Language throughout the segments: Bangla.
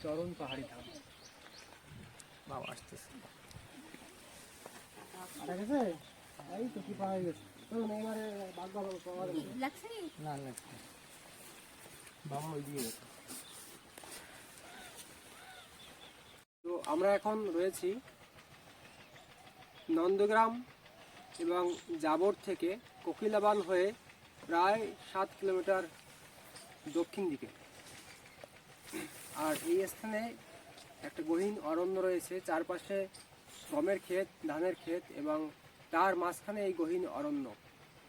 চরণ পাহাড়ি ধাম। বাবা আসতেছে এই তো কি পাওয়া গেছে না লাগছে বাবা ওই দিয়ে গেছে। তো আমরা এখন রয়েছি নন্দগ্রাম এবং জাবর থেকে কোকিলাবান হয়ে প্রায় 7 কিলোমিটার দক্ষিণ দিকে। আর এই স্থানে একটা গহীন অরণ্য রয়েছে, চারপাশে গমের ক্ষেত, ধানের ক্ষেত এবং তার মাঝখানে এই গহীন অরণ্য।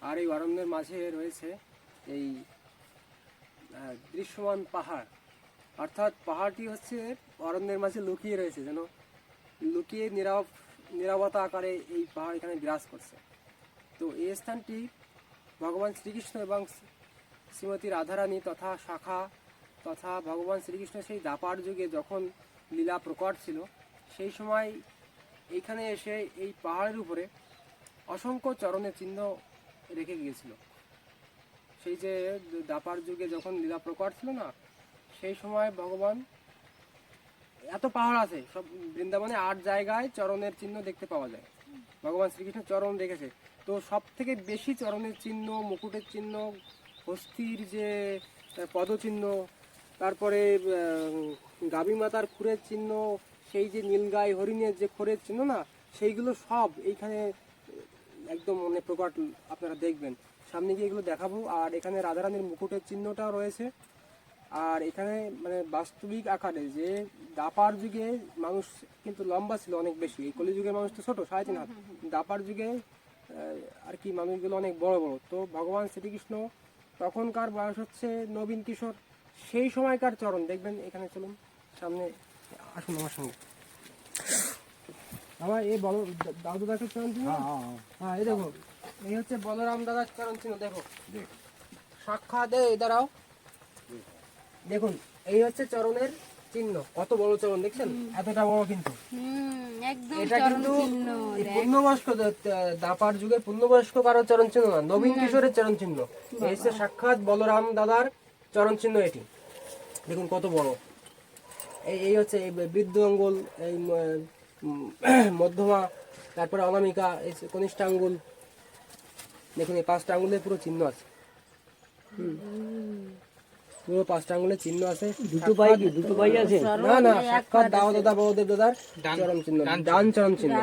আর এই অরণ্যের মাঝে রয়েছে এই দৃশ্যমান পাহাড়, অর্থাৎ পাহাড়টি হচ্ছে অরণ্যের মাঝে লুকিয়ে রয়েছে, যেন লুকিয়ে নীরবতা আকারে এই পাহাড় এখানে বিরাজ করছে। তো এই স্থানটি ভগবান শ্রীকৃষ্ণ এবং শ্রীমতী রাধারানী তথা শাখা তথা ভগবান শ্রীকৃষ্ণ সেই দাপার যুগে যখন লীলা প্রকট ছিল, সেই সময় এইখানে এসে এই পাহাড়ের উপরে অসংখ্য চরণের চিহ্ন রেখে গিয়েছিল। সেই যে দাপার যুগে যখন লীলা প্রকট ছিল না, সেই সময় ভগবান, এত পাহাড় আছে সব বৃন্দাবনে 8 জায়গায় চরণের চিহ্ন দেখতে পাওয়া যায়, ভগবান শ্রীকৃষ্ণ চরণ রেখেছে। তো সব থেকে বেশি চরণের চিহ্ন, মুকুটের চিহ্ন, হস্তির যে পদচিহ্ন, তারপরে গাভী মাতার খুরের চিহ্ন, সেই যে নীলগাই হরিণের যে খোরের চিহ্ন না, সেইগুলো সব এইখানে একদম মানে প্রকট আপনারা দেখবেন। সামনে গিয়ে এগুলো দেখাবো। আর এখানে রাধারানীর মুকুটের চিহ্নটাও রয়েছে। আর এখানে মানে বাস্তবিক আকারে যে দাপার যুগে মানুষ কিন্তু লম্বা ছিল অনেক বেশি, এই কলিযুগের মানুষ তো ছোট, 3.5 হাত। দাপার যুগে আর কি মানুষগুলো অনেক বড় বড়। তো ভগবান শ্রীকৃষ্ণ তখনকার বয়স হচ্ছে নবীন কিশোর, সেই সময়কার চরণ দেখবেন। এখানে চলুন সামনে, আসুন আমার সঙ্গে। আমার এই বড় দাদু দাদার চরণ চিহ্ন, হ্যাঁ এই দেখো, এই হচ্ছে বলরাম দাদার চরণ চিহ্ন। দেখো সাক্ষাৎ, এই দাঁড়াও, দেখুন এই হচ্ছে চরণের চিহ্ন। কত বড় চরণ দেখছেন, এতটা বড়। কিন্তু এটা কিন্তু পূর্ণবয়স্ক দাপার যুগে পূর্ণবয়স্ক কারো চরণ চিহ্ন না, নবীন কিশোরের চরণ চিহ্ন। এই হচ্ছে সাক্ষাৎ বলরাম দাদার চরণ চিহ্ন। এটি দেখুন কত বড়। এই হচ্ছে বৃদ্ধ আঙ্গুল, এই মধ্যমা, তারপরে অনামিকা, এই কনিষ্ঠ আঙ্গুল। দেখুন এই 5টা আঙ্গুলের পুরো চিহ্ন আছে, পুরো 5টা আঙ্গুলের চিহ্ন আছে। দুটো পাই আছে না, সাক্ষাৎ দাদা বড়দেব দাদার চরণ চিহ্ন, ডান চরণ চিহ্ন।